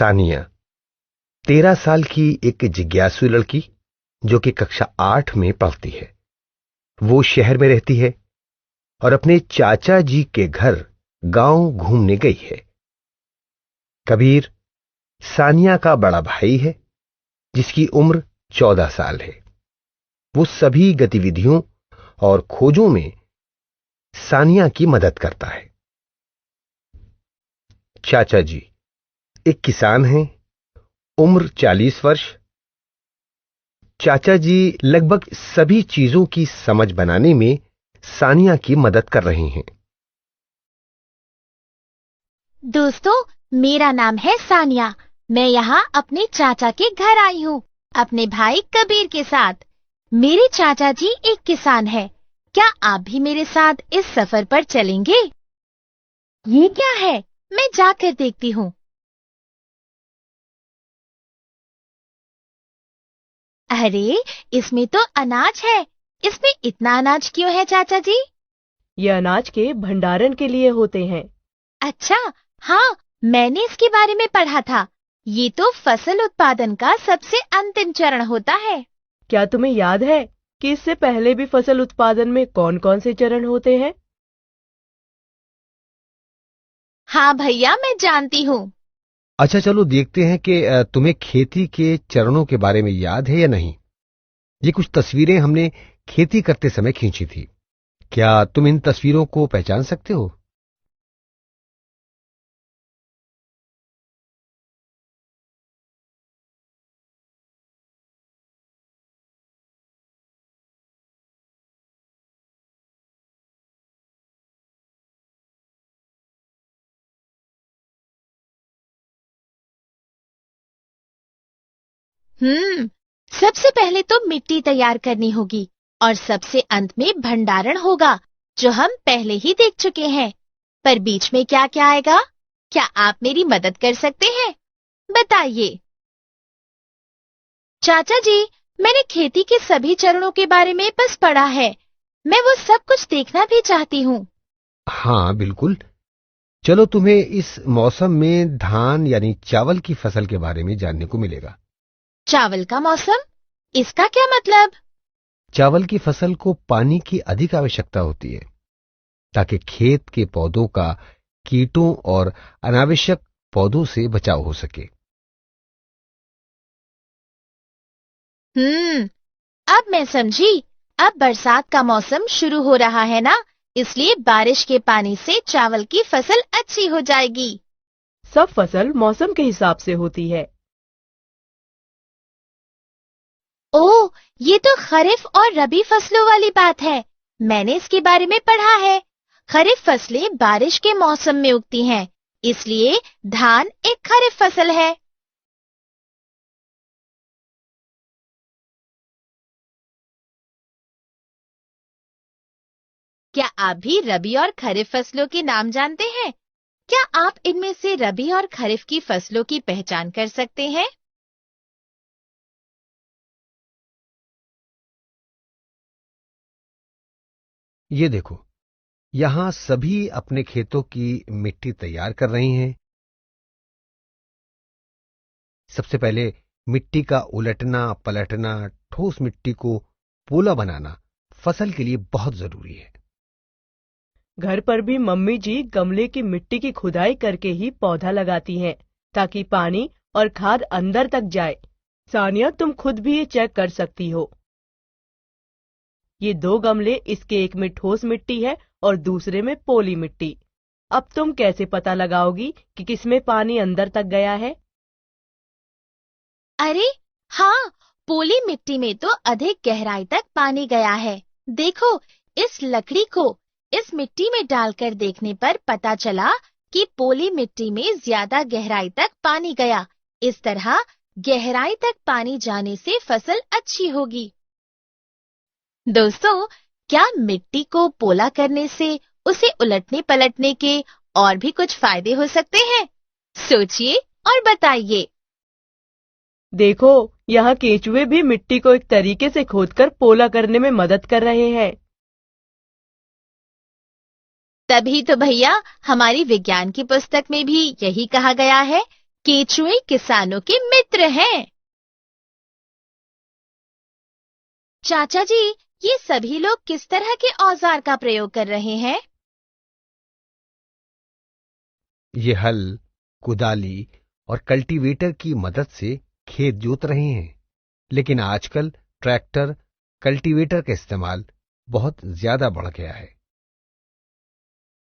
सानिया 13 साल की एक जिज्ञासु लड़की जो कि कक्षा 8 में पढ़ती है। वो शहर में रहती है और अपने चाचा जी के घर गांव घूमने गई है। कबीर सानिया का बड़ा भाई है जिसकी उम्र 14 साल है। वो सभी गतिविधियों और खोजों में सानिया की मदद करता है। चाचा जी एक किसान हैं, उम्र 40 वर्ष। चाचा जी लगभग सभी चीजों की समझ बनाने में सानिया की मदद कर रहे हैं। दोस्तों, मेरा नाम है सानिया। मैं यहाँ अपने चाचा के घर आई हूँ, अपने भाई कबीर के साथ। मेरे चाचा जी एक किसान है। क्या आप भी मेरे साथ इस सफर पर चलेंगे? ये क्या है? मैं जाकर देखती हूँ। अरे, इसमें तो अनाज है। इसमें इतना अनाज क्यों है चाचा जी? ये अनाज के भंडारण के लिए होते हैं। अच्छा, हाँ, मैंने इसके बारे में पढ़ा था। ये तो फसल उत्पादन का सबसे अंतिम चरण होता है। क्या तुम्हें याद है कि इससे पहले भी फसल उत्पादन में कौन कौन से चरण होते हैं? हाँ भैया, मैं जानती हूँ। अच्छा, चलो देखते हैं कि तुम्हें खेती के चरणों के बारे में याद है या नहीं। ये कुछ तस्वीरें हमने खेती करते समय खींची थी। क्या तुम इन तस्वीरों को पहचान सकते हो? सबसे पहले तो मिट्टी तैयार करनी होगी और सबसे अंत में भंडारण होगा, जो हम पहले ही देख चुके हैं। पर बीच में क्या क्या आएगा? क्या आप मेरी मदद कर सकते हैं? बताइए। चाचा जी, मैंने खेती के सभी चरणों के बारे में बस पढ़ा है। मैं वो सब कुछ देखना भी चाहती हूँ। हाँ बिल्कुल। चलो, तुम्हें इस मौसम में धान यानी चावल की फसल के बारे में जानने को मिलेगा। चावल का मौसम? इसका क्या मतलब? चावल की फसल को पानी की अधिक आवश्यकता होती है ताकि खेत के पौधों का कीटों और अनावश्यक पौधों से बचाव हो सके। अब मैं समझी। अब बरसात का मौसम शुरू हो रहा है ना, इसलिए बारिश के पानी से चावल की फसल अच्छी हो जाएगी। सब फसल मौसम के हिसाब से होती है। ओह, ये तो खरीफ और रबी फसलों वाली बात है। मैंने इसके बारे में पढ़ा है। खरीफ फसलें बारिश के मौसम में उगती हैं, इसलिए धान एक खरीफ फसल है। क्या आप भी रबी और खरीफ फसलों के नाम जानते हैं? क्या आप इनमें से रबी और खरीफ की फसलों की पहचान कर सकते हैं? ये देखो, यहां सभी अपने खेतों की मिट्टी तैयार कर रही हैं। सबसे पहले मिट्टी का उलटना पलटना, ठोस मिट्टी को पोला बनाना फसल के लिए बहुत जरूरी है। घर पर भी मम्मी जी गमले की मिट्टी की खुदाई करके ही पौधा लगाती हैं, ताकि पानी और खाद अंदर तक जाए। सानिया, तुम खुद भी ये चेक कर सकती हो। ये 2 गमले, इसके एक में ठोस मिट्टी है और दूसरे में पोली मिट्टी। अब तुम कैसे पता लगाओगी कि किसमें पानी अंदर तक गया है? अरे हाँ, पोली मिट्टी में तो अधिक गहराई तक पानी गया है। देखो, इस लकड़ी को इस मिट्टी में डालकर देखने पर पता चला कि पोली मिट्टी में ज्यादा गहराई तक पानी गया। इस तरह गहराई तक पानी जाने से फसल अच्छी होगी। दोस्तों, क्या मिट्टी को पोला करने से उसे उलटने पलटने के और भी कुछ फायदे हो सकते हैं? सोचिए और बताइए। देखो, यहाँ केंचुए भी मिट्टी को एक तरीके से खोदकर पोला करने में मदद कर रहे हैं। तभी तो भैया, हमारी विज्ञान की पुस्तक में भी यही कहा गया है केचुए किसानों के मित्र हैं। चाचा जी, ये सभी लोग किस तरह के औजार का प्रयोग कर रहे हैं? ये हल, कुदाली और कल्टीवेटर की मदद से खेत जोत रहे हैं। लेकिन आजकल ट्रैक्टर, कल्टीवेटर का इस्तेमाल बहुत ज्यादा बढ़ गया है।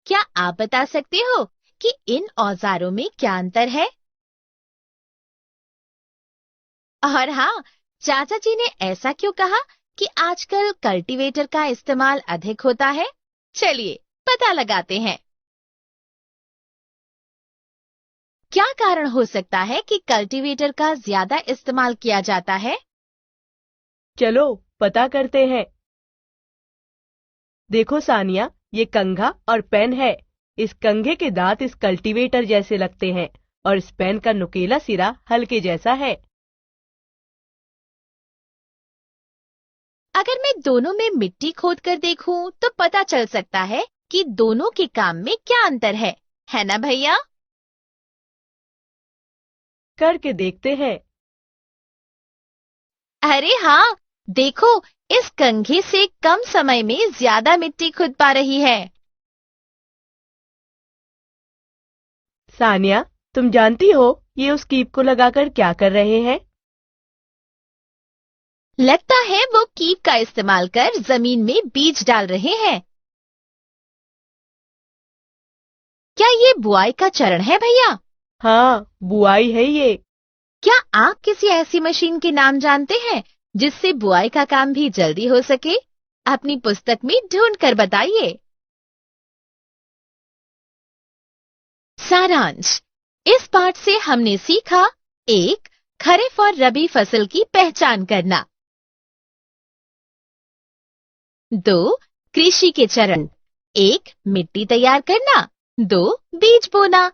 क्या आप बता सकते हो कि इन औजारों में क्या अंतर है? और हाँ, चाचा जी ने ऐसा क्यों कहा कि आजकल कल्टीवेटर का इस्तेमाल अधिक होता है? चलिए पता लगाते हैं। क्या कारण हो सकता है कि कल्टीवेटर का ज्यादा इस्तेमाल किया जाता है? चलो पता करते हैं। देखो सानिया, ये कंघा और पेन है। इस कंघे के दांत इस कल्टीवेटर जैसे लगते हैं और इस पेन का नुकीला सिरा हल के जैसा है। अगर मैं दोनों में मिट्टी खोद कर देखूं तो पता चल सकता है कि दोनों के काम में क्या अंतर है ना भैया? करके देखते हैं। अरे हाँ, देखो, इस कंघे से कम समय में ज्यादा मिट्टी खुद पा रही है। सानिया, तुम जानती हो ये उस कीप को लगाकर क्या कर रहे हैं? लगता है वो कीप का इस्तेमाल कर जमीन में बीज डाल रहे हैं। क्या ये बुआई का चरण है भैया? हाँ, बुआई है ये। क्या आप किसी ऐसी मशीन के नाम जानते हैं जिससे बुआई का काम भी जल्दी हो सके? अपनी पुस्तक में ढूंढ कर बताइए। सारांश, इस पाठ से हमने सीखा: 1. खरीफ और रबी फसल की पहचान करना। 2. कृषि के चरण: 1. मिट्टी तैयार करना, 2. बीज बोना।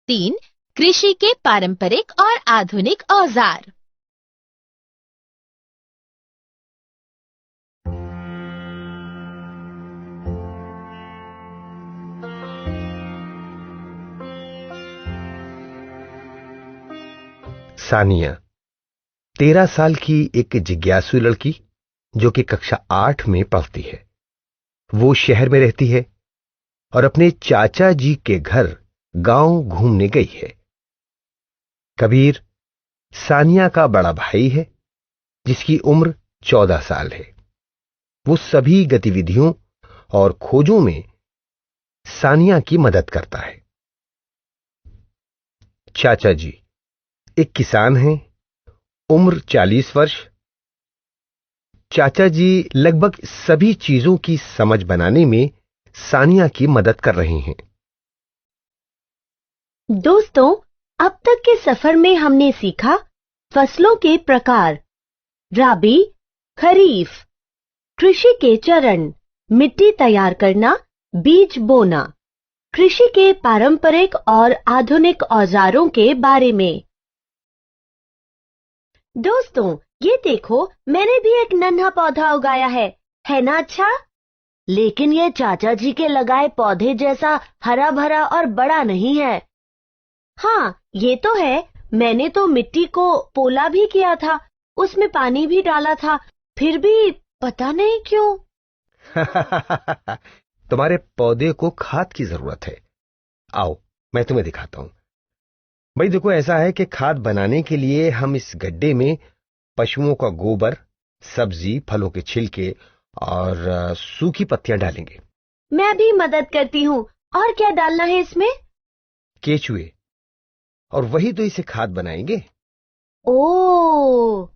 3. कृषि के पारंपरिक और आधुनिक औजार। सानिया, 13 साल की एक जिज्ञासु लड़की जो कि कक्षा 8 में पढ़ती है, वो शहर में रहती है और अपने चाचा जी के घर गांव घूमने गई है। कबीर सानिया का बड़ा भाई है जिसकी उम्र 14 साल है। वो सभी गतिविधियों और खोजों में सानिया की मदद करता है। चाचा जी एक किसान हैं, उम्र 40 वर्ष। चाचा जी लगभग सभी चीजों की समझ बनाने में सानिया की मदद कर रहे हैं। दोस्तों, अब तक के सफर में हमने सीखा फसलों के प्रकार, राबी, खरीफ, कृषि के चरण, मिट्टी तैयार करना, बीज बोना, कृषि के पारंपरिक और आधुनिक औजारों के बारे में। दोस्तों, ये देखो, मैंने भी एक नन्हा पौधा उगाया है ना अच्छा? लेकिन ये चाचा जी के लगाए पौधे जैसा हरा भरा और बड़ा नहीं है। हाँ, ये तो है। मैंने तो मिट्टी को पोला भी किया था, उसमें पानी भी डाला था, फिर भी पता नहीं क्यों। तुम्हारे पौधे को खाद की जरूरत है। आओ, मैं तुम्हें दिखाता हूं। भाई देखो, ऐसा है कि खाद बनाने के लिए हम इस गड्ढे में पशुओं का गोबर, सब्जी, फलों के छिलके और सूखी पत्तियां डालेंगे। मैं भी मदद करती हूँ। और क्या डालना है इसमें? केचुए, और वही तो इसे खाद बनाएंगे। ओह,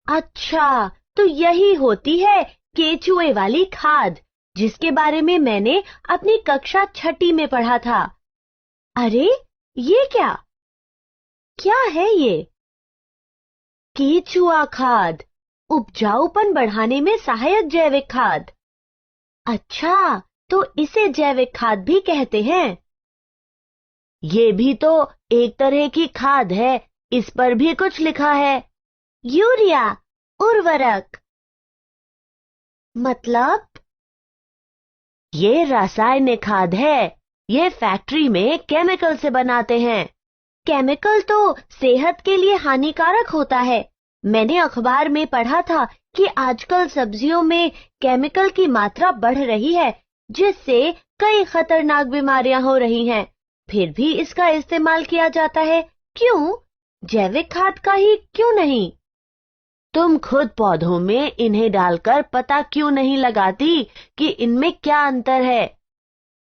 अच्छा, तो यही होती है केचुए वाली खाद, जिसके बारे में मैंने अपनी कक्षा 6ठी में पढ़ा था। अरे, ये क्या क्या है ये? केचुआ खाद, उपजाऊपन बढ़ाने में सहायक जैविक खाद। अच्छा, तो इसे जैविक खाद भी कहते हैं। ये भी तो एक तरह की खाद है, इस पर भी कुछ लिखा है, यूरिया, उर्वरक। मतलब ये रासायनिक खाद है, ये फैक्ट्री में केमिकल से बनाते हैं। केमिकल तो सेहत के लिए हानिकारक होता है। मैंने अखबार में पढ़ा था कि आजकल सब्जियों में केमिकल की मात्रा बढ़ रही है, जिससे कई खतरनाक बीमारियां हो रही हैं। फिर भी इसका इस्तेमाल किया जाता है। क्यों? जैविक खाद का ही क्यों नहीं? तुम खुद पौधों में इन्हें डालकर पता क्यों नहीं लगाती कि इनमें क्या अंतर है?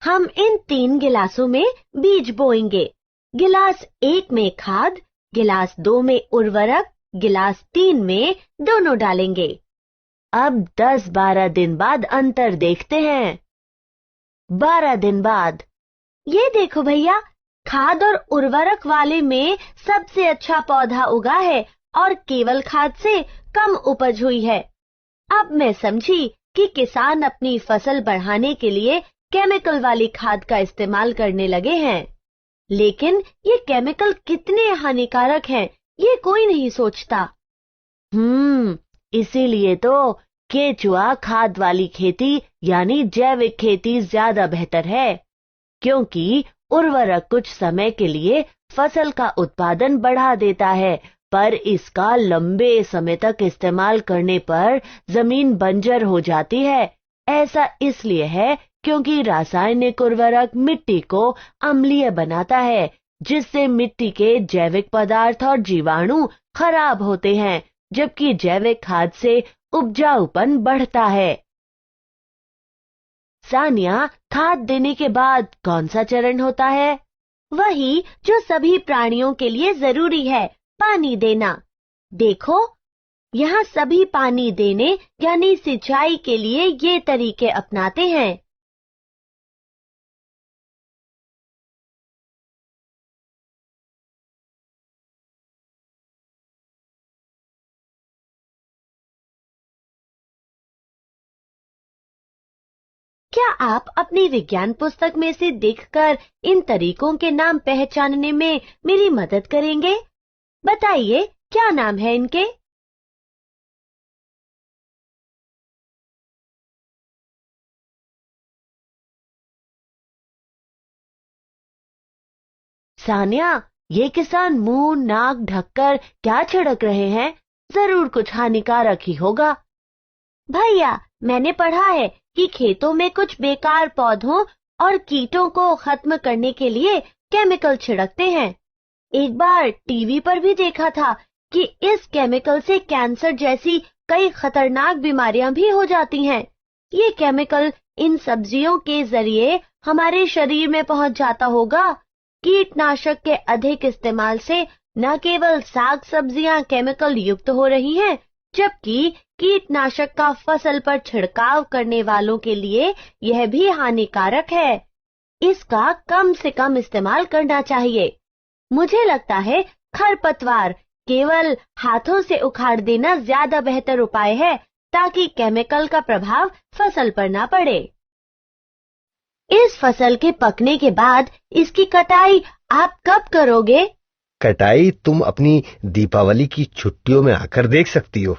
हम इन 3 गिलासों में बीज बोएंगे। गिलास 1 में खाद, गिलास 2 में उर्वरक, गिलास 3 में दोनों डालेंगे। अब 10-12 दिन बाद अंतर देखते हैं। 12 दिन बाद। ये देखो भैया, खाद और उर्वरक वाले में सबसे अच्छा पौधा उगा है और केवल खाद से कम उपज हुई है। अब मैं समझी कि किसान अपनी फसल बढ़ाने के लिए केमिकल वाली खाद का इस्तेमाल करने लगे हैं। लेकिन ये केमिकल कितने हानिकारक हैं, ये कोई नहीं सोचता। इसीलिए तो केचुआ खाद वाली खेती यानी जैविक खेती ज्यादा बेहतर है, क्योंकि उर्वरक कुछ समय के लिए फसल का उत्पादन बढ़ा देता है, पर इसका लंबे समय तक इस्तेमाल करने पर जमीन बंजर हो जाती है। ऐसा इसलिए है क्योंकि रासायनिक उर्वरक मिट्टी को अम्लीय बनाता है, जिससे मिट्टी के जैविक पदार्थ और जीवाणु खराब होते हैं, जबकि जैविक खाद से उपजाऊपन बढ़ता है। सानिया, खाद देने के बाद कौन सा चरण होता है? वही जो सभी प्राणियों के लिए जरूरी है, पानी देना। देखो, यहाँ सभी पानी देने यानी सिंचाई के लिए ये तरीके अपनाते हैं। क्या आप अपनी विज्ञान पुस्तक में से देखकर इन तरीकों के नाम पहचानने में मेरी मदद करेंगे? बताइए, क्या नाम है इनके? सानिया, ये किसान मुंह नाक ढककर क्या छिड़क रहे हैं? जरूर कुछ हानिकारक ही होगा। भैया, मैंने पढ़ा है कि खेतों में कुछ बेकार पौधों और कीटों को खत्म करने के लिए केमिकल छिड़कते हैं। एक बार टीवी पर भी देखा था कि इस केमिकल से कैंसर जैसी कई खतरनाक बीमारियां भी हो जाती हैं। ये केमिकल इन सब्जियों के जरिए हमारे शरीर में पहुंच जाता होगा। कीटनाशक के अधिक इस्तेमाल से न केवल साग सब्जियां केमिकल युक्त हो रही हैं, जबकि कीटनाशक का फसल पर छिड़काव करने वालों के लिए यह भी हानिकारक है। इसका कम से कम इस्तेमाल करना चाहिए। मुझे लगता है खरपतवार केवल हाथों से उखाड़ देना ज्यादा बेहतर उपाय है, ताकि केमिकल का प्रभाव फसल पर ना पड़े। इस फसल के पकने के बाद इसकी कटाई आप कब करोगे? कटाई तुम अपनी दीपावली की छुट्टियों में आकर देख सकती हो।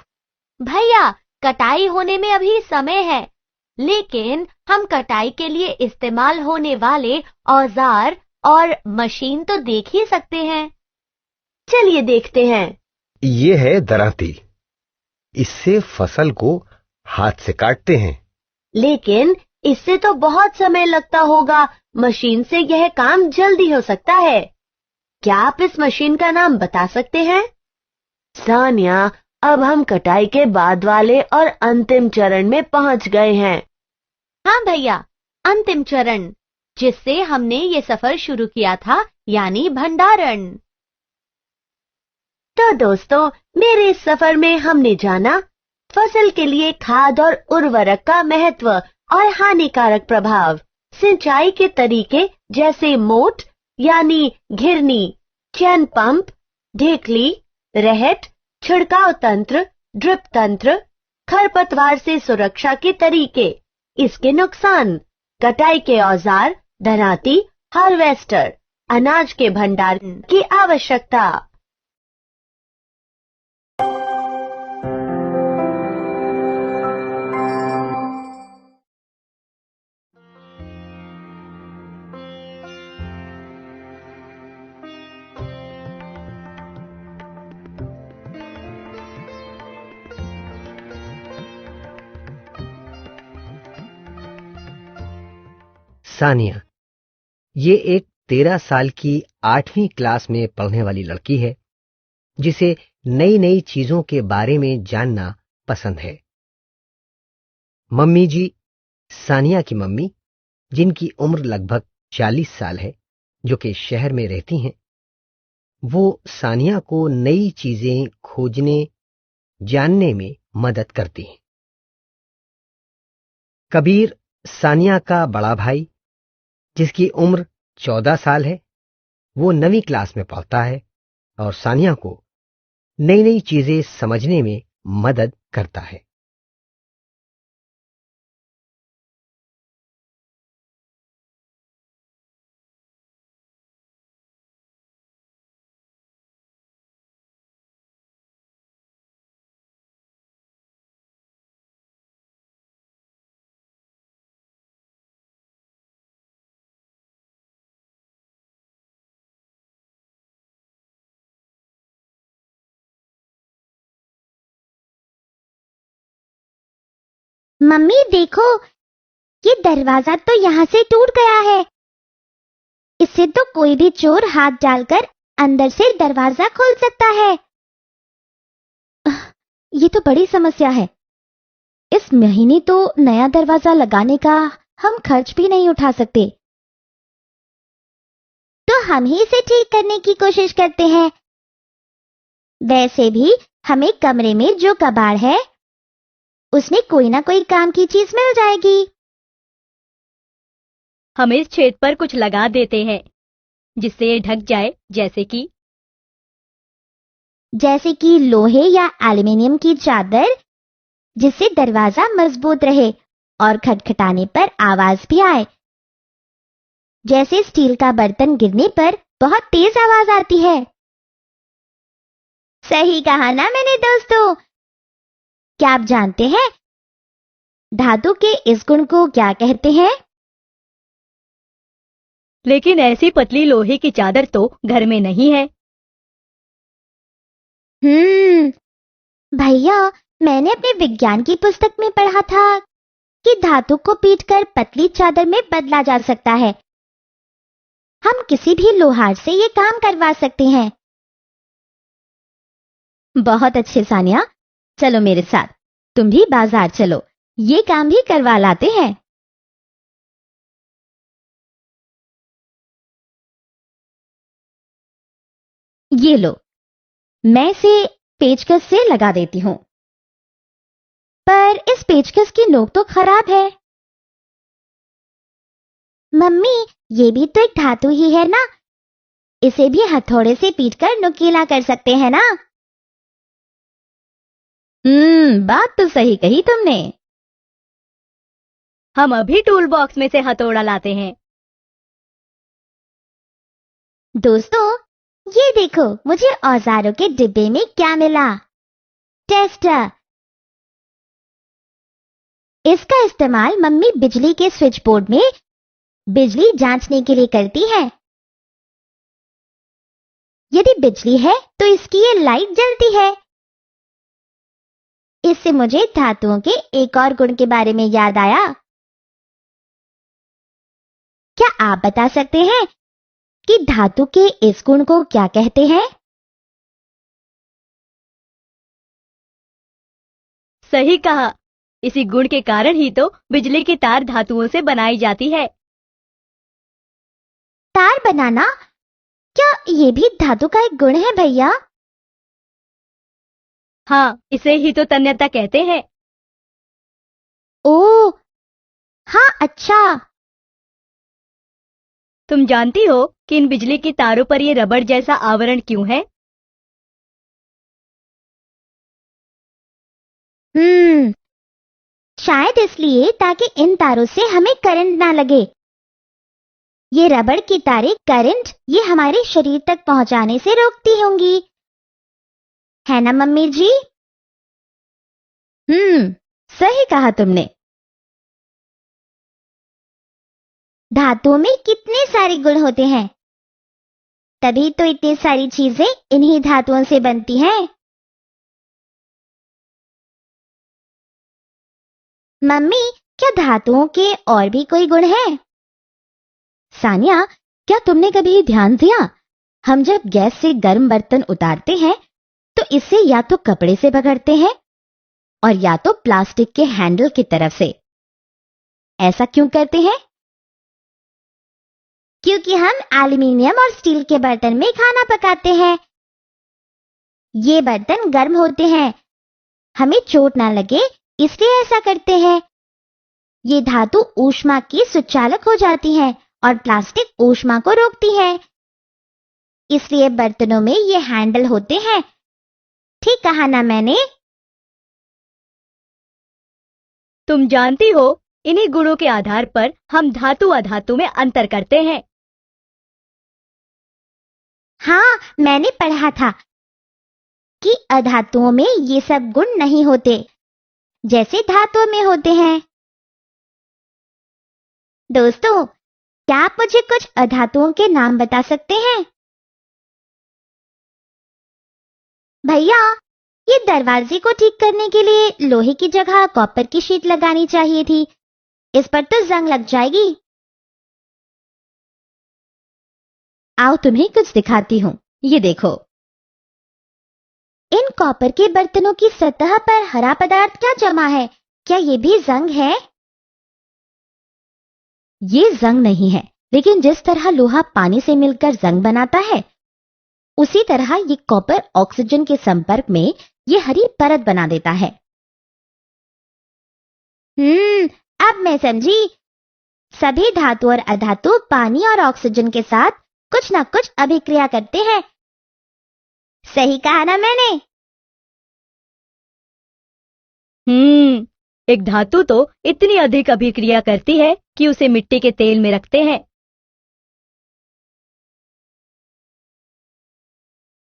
भैया, कटाई होने में अभी समय है, लेकिन हम कटाई के लिए इस्तेमाल होने वाले औजार और मशीन तो देख ही सकते हैं। चलिए देखते हैं। ये है दरांती। इससे फसल को हाथ से काटते हैं। लेकिन इससे तो बहुत समय लगता होगा। मशीन से यह काम जल्दी हो सकता है। क्या आप इस मशीन का नाम बता सकते हैं? सानिया, अब हम कटाई के बाद वाले और अंतिम चरण में पहुंच गए हैं। हाँ भैया, अंतिम चरण, जिससे हमने ये सफर शुरू किया था, यानी भंडारण। तो दोस्तों, मेरे इस सफर में हमने जाना फसल के लिए खाद और उर्वरक का महत्व और हानिकारक प्रभाव, सिंचाई के तरीके जैसे मोट यानी घिरनी, चैन पंप, ढेकली, रहट, छिड़काव तंत्र, ड्रिप तंत्र, खरपतवार से सुरक्षा के तरीके, इसके नुकसान, कटाई के औजार, दरांती, हार्वेस्टर, अनाज के भंडारण की आवश्यकता। सानिया ये एक 13 साल की 8वीं क्लास में पढ़ने वाली लड़की है जिसे नई नई चीजों के बारे में जानना पसंद है। मम्मी जी, सानिया की मम्मी, जिनकी उम्र लगभग 40 साल है, जो कि शहर में रहती हैं, वो सानिया को नई चीजें खोजने, जानने में मदद करती हैं। कबीर, सानिया का बड़ा भाई, जिसकी उम्र 14 साल है, वो 9वीं क्लास में पढ़ता है और सानिया को नई नई चीजें समझने में मदद करता है। मम्मी देखो, ये दरवाजा तो यहाँ से टूट गया है। इससे तो कोई भी चोर हाथ डालकर अंदर से दरवाजा खोल सकता है। ये तो बड़ी समस्या है। इस महीने तो नया दरवाजा लगाने का हम खर्च भी नहीं उठा सकते। तो हम ही इसे ठीक करने की कोशिश करते हैं। वैसे भी हमें कमरे में जो कबाड़ है उसमें कोई ना कोई काम की चीज मिल जाएगी। हम इस छेद पर कुछ लगा देते हैं जिससे ये ढक जाए, जैसे कि लोहे या एल्युमिनियम की चादर, जिससे दरवाजा मजबूत रहे और खटखटाने पर आवाज भी आए। जैसे स्टील का बर्तन गिरने पर बहुत तेज आवाज आती है। सही कहा ना मैंने दोस्तों। क्या आप जानते हैं धातु के इस गुण को क्या कहते हैं? लेकिन ऐसी पतली लोहे की चादर तो घर में नहीं है। भैया, मैंने अपने विज्ञान की पुस्तक में पढ़ा था कि धातु को पीटकर पतली चादर में बदला जा सकता है। हम किसी भी लोहार से ये काम करवा सकते हैं। बहुत अच्छे सानिया, चलो मेरे साथ, तुम भी बाजार चलो, ये काम भी करवा लाते हैं। ये लो, मैं इसे पेचकस से लगा देती हूं। पर इस पेचकस की नोक तो खराब है। मम्मी, ये भी तो एक धातु ही है ना? इसे भी हथौड़े से पीटकर नुकीला कर सकते हैं ना? बात तो सही कही तुमने। हम अभी टूल बॉक्स में से हथौड़ा लाते हैं। दोस्तों, ये देखो मुझे औजारों के डिब्बे में क्या मिला। टेस्टर। इसका इस्तेमाल मम्मी बिजली के स्विच बोर्ड में बिजली जांचने के लिए करती है। यदि बिजली है तो इसकी ये लाइट जलती है। इससे मुझे धातुओं के एक और गुण के बारे में याद आया। क्या आप बता सकते हैं कि धातु के इस गुण को क्या कहते हैं? सही कहा। इसी गुण के कारण ही तो बिजली की तार धातुओं से बनाई जाती है। तार बनाना, क्या ये भी धातु का एक गुण है भैया? हाँ, इसे ही तो तन्यता कहते हैं। ओह, हाँ, अच्छा। तुम जानती हो कि इन बिजली की तारों पर ये रबड़ जैसा आवरण क्यों है? शायद इसलिए ताकि इन तारों से हमें करंट ना लगे। ये रबड़ की तारें करंट ये हमारे शरीर तक पहुंचाने से रोकती होंगी, है ना मम्मी जी? सही कहा तुमने। धातुओं में कितने सारे गुण होते हैं, तभी तो इतनी सारी चीजें इन्हीं धातुओं से बनती हैं। मम्मी, क्या धातुओं के और भी कोई गुण हैं? सानिया, क्या तुमने कभी ध्यान दिया, हम जब गैस से गर्म बर्तन उतारते हैं तो इसे या तो कपड़े से पकड़ते हैं और या तो प्लास्टिक के हैंडल की तरफ से। ऐसा क्यों करते हैं? क्योंकि हम एल्यूमीनियम और स्टील के बर्तन में खाना पकाते हैं। ये बर्तन गर्म होते हैं, हमें चोट ना लगे इसलिए ऐसा करते हैं। ये धातु ऊष्मा की सुचालक हो जाती है और प्लास्टिक ऊष्मा को रोकती है, इसलिए बर्तनों में ये हैंडल होते हैं। ठीक कहा ना मैंने? तुम जानती हो, इन्हीं गुणों के आधार पर हम धातु अधातु में अंतर करते हैं। हाँ, मैंने पढ़ा था कि अधातुओं में ये सब गुण नहीं होते जैसे धातुओं में होते हैं। दोस्तों, क्या आप मुझे कुछ अधातुओं के नाम बता सकते हैं? भैया, ये दरवाजे को ठीक करने के लिए लोहे की जगह कॉपर की शीट लगानी चाहिए थी, इस पर तो जंग लग जाएगी। आओ तुम्हें कुछ दिखाती हूं, ये देखो। इन कॉपर के बर्तनों की सतह पर हरा पदार्थ क्या जमा है? क्या ये भी जंग है? ये जंग नहीं है, लेकिन जिस तरह लोहा पानी से मिलकर जंग बनाता है, उसी तरह ये कॉपर ऑक्सीजन के संपर्क में ये हरी परत बना देता है। अब मैं समझी। सभी धातु और अधातु पानी और ऑक्सीजन के साथ कुछ ना कुछ अभिक्रिया करते हैं। सही कहा ना मैंने? एक धातु तो इतनी अधिक अभिक्रिया करती है कि उसे मिट्टी के तेल में रखते हैं।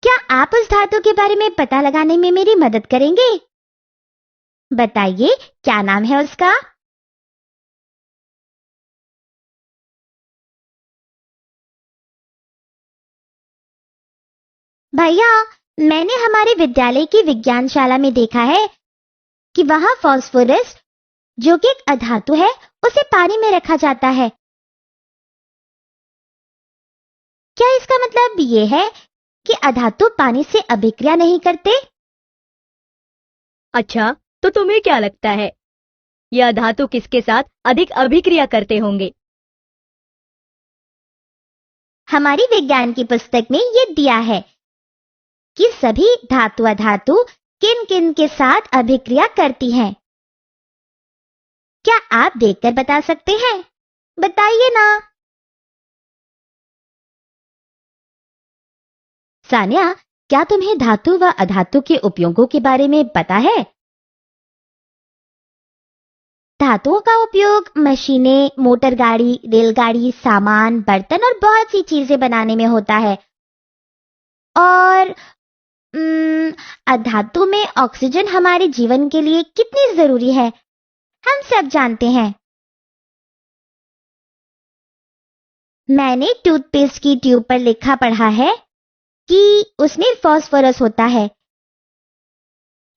क्या आप उस धातु के बारे में पता लगाने में मेरी मदद करेंगे? बताइए, क्या नाम है उसका? भैया, मैंने हमारे विद्यालय की विज्ञानशाला में देखा है कि वहां फास्फोरस, जो कि एक अधातु है, उसे पानी में रखा जाता है। क्या इसका मतलब यह है कि अधातु पानी से अभिक्रिया नहीं करते? अच्छा, तो तुम्हें क्या लगता है, यह धातु किसके साथ अधिक अभिक्रिया करते होंगे? हमारी विज्ञान की पुस्तक में यह दिया है कि सभी धातु अधातु किन किन के साथ अभिक्रिया करती हैं। क्या आप देखकर बता सकते हैं? बताइए ना। सानिया, क्या तुम्हें धातु व अधातु के उपयोगों के बारे में पता है? धातुओं का उपयोग मशीनें, मोटर गाड़ी, रेलगाड़ी, सामान, बर्तन और बहुत सी चीजें बनाने में होता है। और अधातु में ऑक्सीजन हमारे जीवन के लिए कितनी जरूरी है, हम सब जानते हैं। मैंने टूथपेस्ट की ट्यूब पर लिखा पढ़ा है कि उसमें फास्फोरस होता है।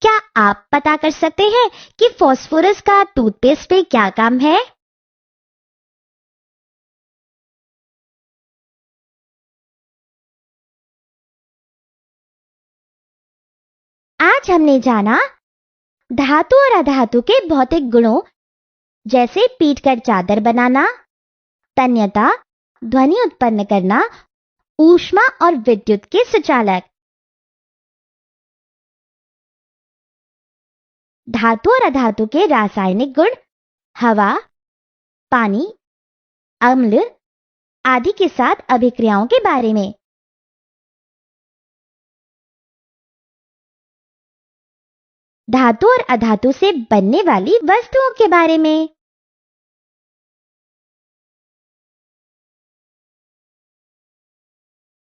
क्या आप पता कर सकते हैं कि फास्फोरस का टूथपेस्ट में क्या काम है? आज हमने जाना धातु और अधातु के भौतिक गुणों, जैसे पीटकर चादर बनाना, तन्यता, ध्वनि उत्पन्न करना, ऊष्मा और विद्युत के सुचालक। धातु और अधातु के रासायनिक गुण हवा, पानी, अम्ल आदि के साथ अभिक्रियाओं के बारे में। धातु और अधातु से बनने वाली वस्तुओं के बारे में।